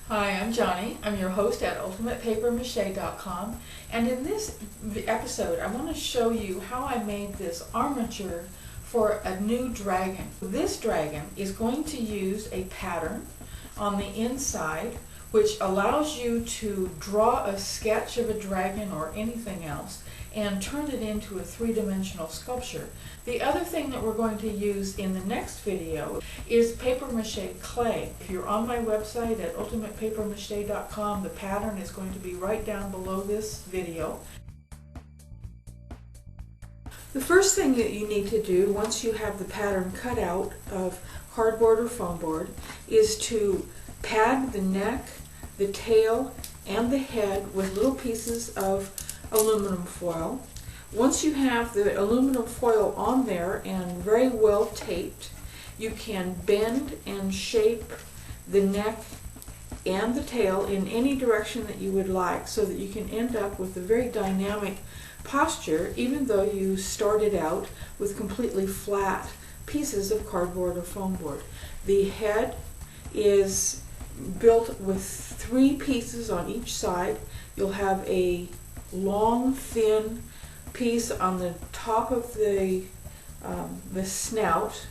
Hi, I'm Johnny. I'm your host at ultimatepapermache.com, and in this episode I want to show you how I made this armature for a new dragon. This dragon is going to use a pattern on the inside which allows you to draw a sketch of a dragon or anything else and turn it into a three-dimensional sculpture. The other thing that we're going to use in the next video is paper mache clay. If you're on my website at ultimatepapermache.com, the pattern is going to be right down below this video. The first thing that you need to do once you have the pattern cut out of cardboard or foam board is to pad the neck, the tail, and the head with little pieces of aluminum foil. Once you have the aluminum foil on there and very well taped, you can bend and shape the neck and the tail in any direction that you would like so that you can end up with a very dynamic posture, even though you started out with completely flat pieces of cardboard or foam board. The head is built with 3 pieces on each side. You'll have a long, thin piece on the top of the snout.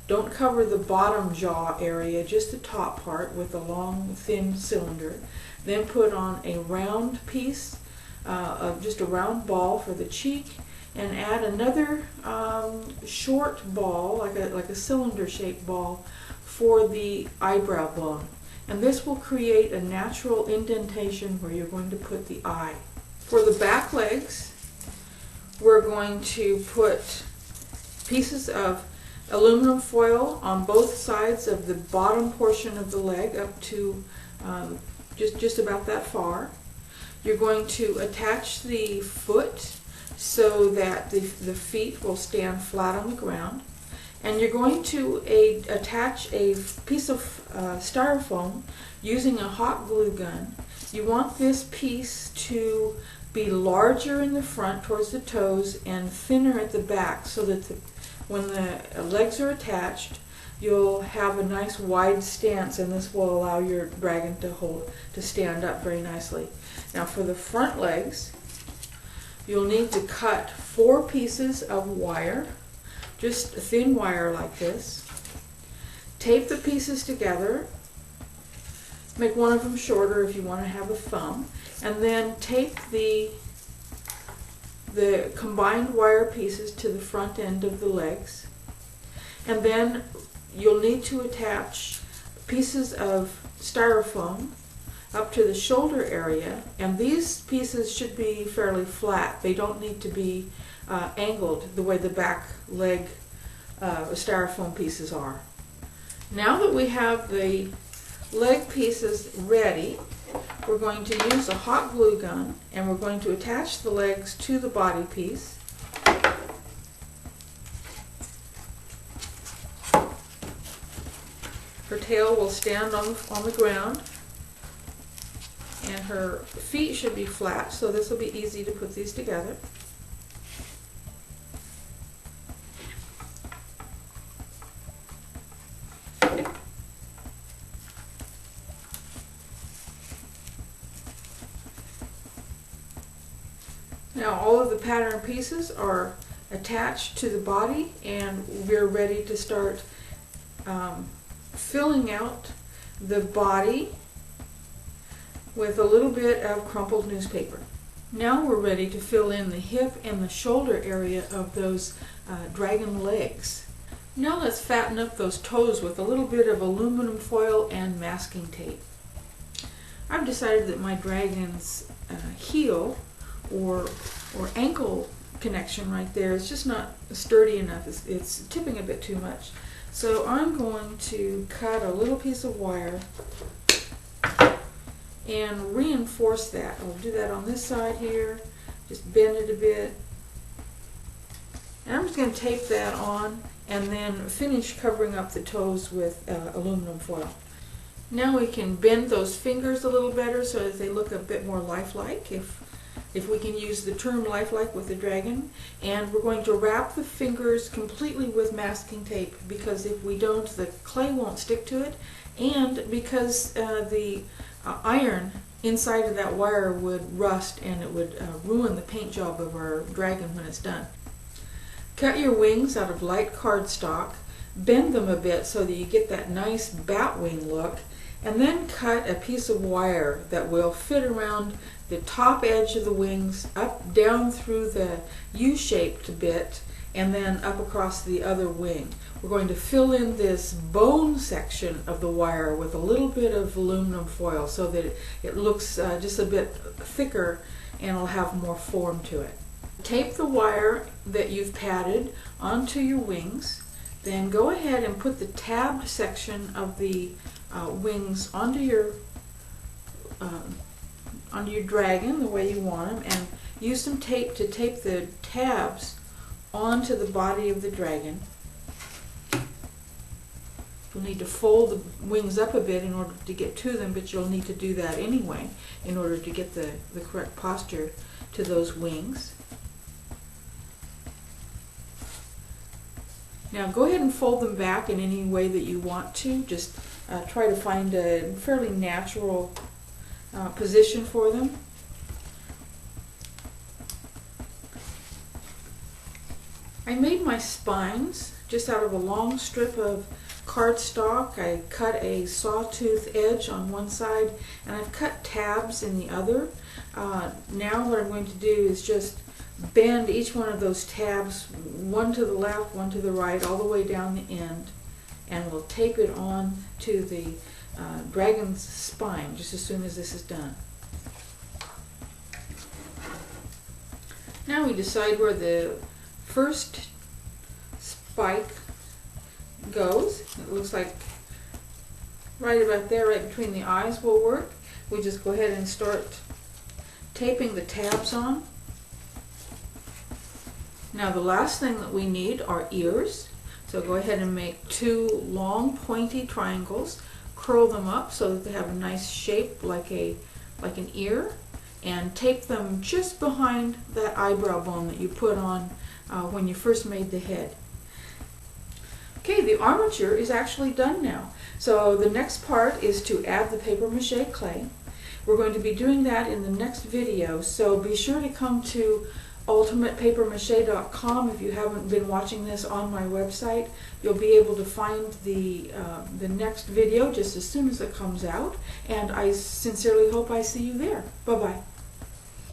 Don't cover the bottom jaw area, just the top part with a long, thin cylinder. Then put on a round piece of just a round ball for the cheek, and add another short ball, like a cylinder-shaped ball, for the eyebrow bone. And this will create a natural indentation where you're going to put the eye. For the back legs, we're going to put pieces of aluminum foil on both sides of the bottom portion of the leg up to just about that far. You're going to attach the foot so that the feet will stand flat on the ground. And you're going to attach a piece of styrofoam using a hot glue gun. You want this piece to be larger in the front towards the toes and thinner at the back, so that when the legs are attached, you'll have a nice wide stance, and this will allow your dragon to stand up very nicely. Now for the front legs, you'll need to cut 4 pieces of wire, just a thin wire like this. Tape the pieces together. Make one of them shorter if you want to have a thumb. And then tape the combined wire pieces to the front end of the legs. And then you'll need to attach pieces of styrofoam up to the shoulder area, and these pieces should be fairly flat. They don't need to be angled the way the back leg styrofoam pieces are. Now that we have the leg pieces ready, we're going to use a hot glue gun, and we're going to attach the legs to the body piece. Her tail will stand on the ground, and her feet should be flat, so this will be easy to put these together. Now all of the pattern pieces are attached to the body, and we're ready to start filling out the body with a little bit of crumpled newspaper. Now we're ready to fill in the hip and the shoulder area of those dragon legs. Now let's fatten up those toes with a little bit of aluminum foil and masking tape. I've decided that my dragon's heel or ankle connection right there is just not sturdy enough. It's tipping a bit too much. So I'm going to cut a little piece of wire and reinforce that. I'll do that on this side here, just bend it a bit. And I'm just going to tape that on and then finish covering up the toes with aluminum foil. Now we can bend those fingers a little better so that they look a bit more lifelike. If if we can use the term lifelike with the dragon, and we're going to wrap the fingers completely with masking tape, because if we don't, the clay won't stick to it, and because the iron inside of that wire would rust and it would ruin the paint job of our dragon when it's done. Cut your wings out of light cardstock, bend them a bit so that you get that nice bat wing look, and then cut a piece of wire that will fit around the top edge of the wings, up down through the U-shaped bit, and then up across the other wing. We're going to fill in this bone section of the wire with a little bit of aluminum foil so that it looks just a bit thicker and it'll have more form to it. Tape the wire that you've padded onto your wings, then go ahead and put the tabbed section of the wings onto your dragon the way you want them, and use some tape to tape the tabs onto the body of the dragon. You'll need to fold the wings up a bit in order to get to them, but you'll need to do that anyway in order to get the correct posture to those wings. Now go ahead and fold them back in any way that you want to. Just try to find a fairly natural position for them. I made my spines just out of a long strip of cardstock. I cut a sawtooth edge on one side, and I've cut tabs in the other. Now what I'm going to do is just bend each one of those tabs, one to the left, one to the right, all the way down the end, and we'll tape it on to the dragon's spine just as soon as this is done. Now we decide where the first spike goes. It looks like right about there, right between the eyes will work. We just go ahead and start taping the tabs on. Now the last thing that we need are ears. So go ahead and make two long pointy triangles, curl them up so that they have a nice shape like an ear, and tape them just behind that eyebrow bone that you put on when you first made the head. Okay, the armature is actually done now. So the next part is to add the paper mache clay. We're going to be doing that in the next video, so be sure to come to ultimatepapermache.com. If you haven't been watching this on my website, you'll be able to find the next video just as soon as it comes out, and I sincerely hope I see you there. Bye-bye.